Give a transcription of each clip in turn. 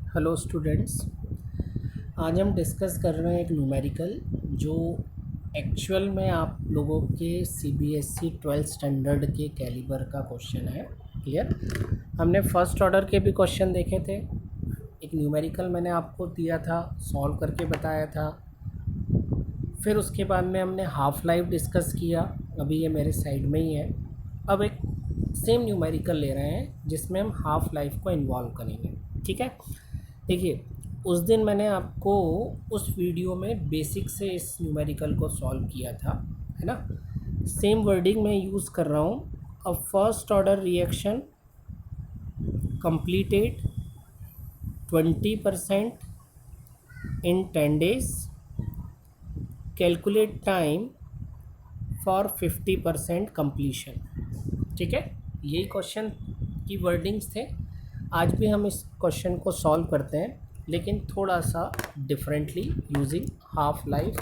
Hello students. आज हम discuss कर रहे हैं एक न्यूमेरिकल जो एक्चुअल में आप लोगों के सीबीएसई 12th स्टैंडर्ड के कैलिबर का क्वेश्चन है। क्लियर। हमने फर्स्ट ऑर्डर के भी क्वेश्चन देखे थे। एक न्यूमेरिकल मैंने आपको दिया था, सॉल्व करके बताया था। फिर उसके बाद में हमने हाफ लाइफ डिस्कस किया, अभी ये मेरे साइड में ही है। अब एक सेम न्यूमेरिकल ले रहे हैं जिसमें हम हाफ लाइफ को इन्वॉल्व करेंगे। ठीक है। देखिए, उस दिन मैंने आपको उस वीडियो में बेसिक से इस न्यूमेरिकल को सॉल्व किया था, है ना। सेम वर्डिंग मैं यूज़ कर रहा हूँ। A first order reaction completed 20% in 10 days, calculate time for 50% completion। ठीक है, यही क्वेश्चन की वर्डिंग्स थे। आज भी हम इस क्वेश्चन को सॉल्व करते हैं, लेकिन थोड़ा सा differently using half life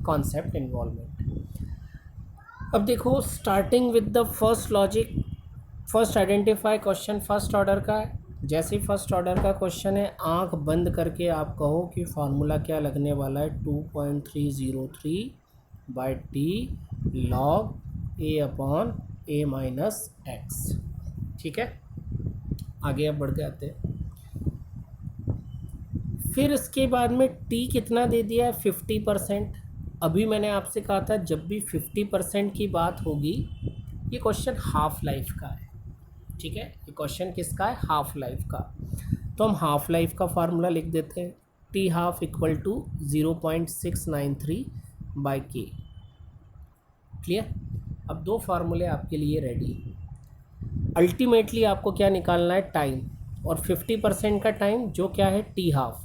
concept involvement. अब देखो, starting with the first logic, first identify question first order का है। जैसे ही फर्स्ट ऑर्डर का क्वेश्चन है, आंख बंद करके आप कहो कि फार्मूला क्या लगने वाला है, 2.303 by T log A upon A minus x. ठीक है, आगे अब बढ़ जाते हैं। फिर इसके बाद में टी कितना दे दिया है, 50%। अभी मैंने आपसे कहा था जब भी 50% की बात होगी, ये क्वेश्चन हाफ लाइफ का है। ठीक है, ये क्वेश्चन किसका है, हाफ लाइफ का। तो हम हाफ लाइफ का फार्मूला लिख देते हैं, T half equal to 0.693 by K. Clear. अब दो फार्मूले आपके लिए रेडी। अल्टीमेटली आपको क्या निकालना है, टाइम, और 50% का टाइम जो क्या है, टी हाफ।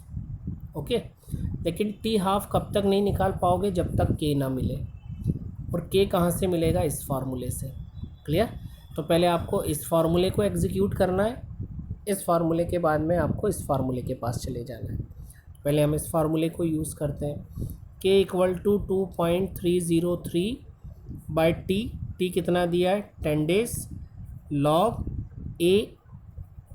ओके, लेकिन टी हाफ कब तक नहीं निकाल पाओगे, जब तक के ना मिले। और के कहाँ से मिलेगा, इस फार्मूले से। क्लियर। तो पहले आपको इस फार्मूले को एग्जीक्यूट करना है, इस फार्मूले के बाद में आपको इस फार्मूले के पास चले जाना है। पहले हम इस फार्मूले को यूज़ करते हैं, K equal to 2.303 by T. T कितना दिया है, 10 डेज, लॉग ए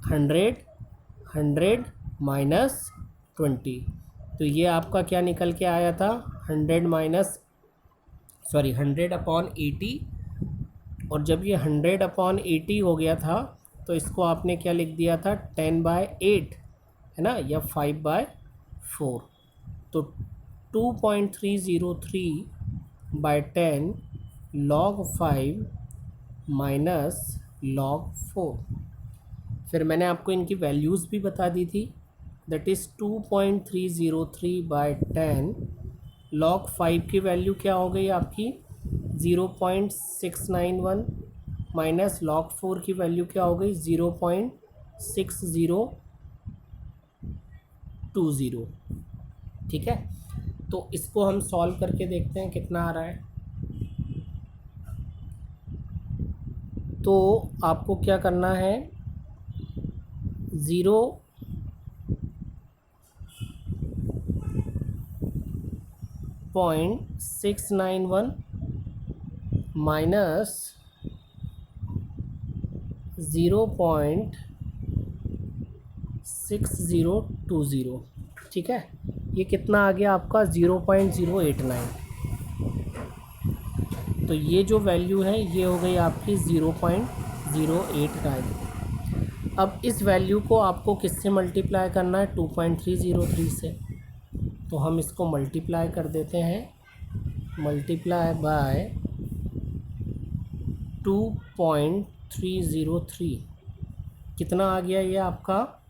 100 माइनस 20। तो ये आपका क्या निकल के आया था, 100 अपॉन 80। और जब ये 100/80 हो गया था, तो इसको आपने क्या लिख दिया था, 10/8, है ना, या 5/4। तो 2.303 बाई 10 लॉग 5 माइनस लॉग 4। फिर मैंने आपको इनकी वैल्यूज़ भी बता दी थी, दैट इज़ 2.303 बाई 10 लॉग 5 की वैल्यू क्या हो गई आपकी, 0.691, माइनस लॉग 4 की वैल्यू क्या हो गई, 0.6020। ठीक है, तो इसको हम सॉल्व करके देखते हैं कितना आ रहा है। तो आपको क्या करना है, 0.691 माइनस 0.6020। ठीक है, ये कितना आ गया आपका, 0.089। तो ये जो वैल्यू है ये हो गई आपकी 0.089। अब इस वैल्यू को आपको किससे मल्टीप्लाई करना है, 2.303 से। तो हम इसको मल्टीप्लाई कर देते हैं, मल्टीप्लाई बाय 2.303। कितना आ गया ये आपका,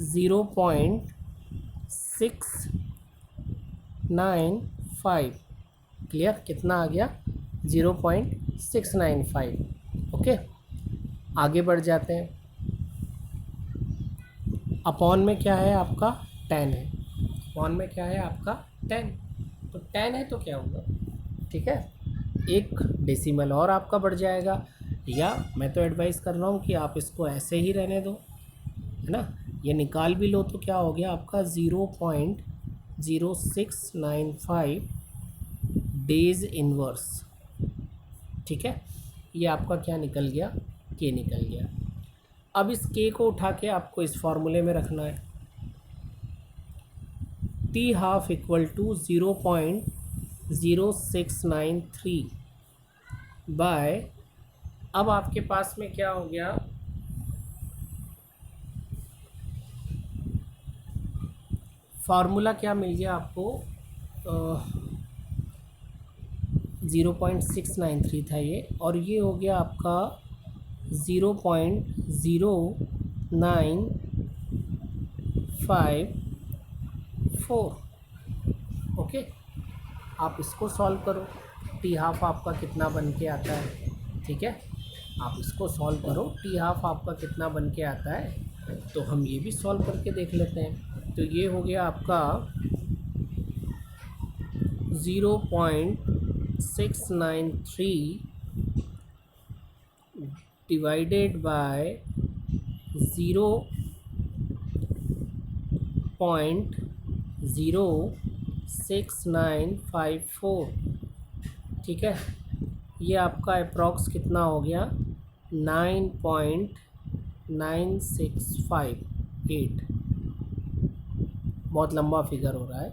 0.695। क्लियर, कितना आ गया, 0.695। ओके, आगे बढ़ जाते हैं। अपॉन में क्या है आपका, 10 है। अपॉन में क्या है आपका, 10। तो 10 है तो क्या होगा, ठीक है, एक डेसिमल और आपका बढ़ जाएगा। या मैं तो एडवाइस कर रहा हूँ कि आप इसको ऐसे ही रहने दो, है ना। ये निकाल भी लो तो क्या हो गया आपका, 0.0695 डेज इनवर्स। ठीक है, ये आपका क्या निकल गया, के निकल गया। अब इस k को उठा के आपको इस फॉर्मूले में रखना है। T12 इक्वल टू 0.0693 बाय, अब आपके पास में क्या हो गया, फार्मूला क्या मिल गया आपको, 0.693 था ये, और ये हो गया आपका 0.0954। ओके, आप इसको सॉल्व करो, T12 आपका कितना बन के आता है, ठीक है, आप इसको सॉल्व करो, T12 आपका कितना बन के आता है, तो हम ये भी सॉल्व करके देख लेते हैं। तो ये हो गया आपका 0.693 डिवाइडेड बाय 0.06954, ठीक है, ये आपका अप्रॉक्स कितना हो गया, 9.9658। बहुत लंबा फिगर हो रहा है।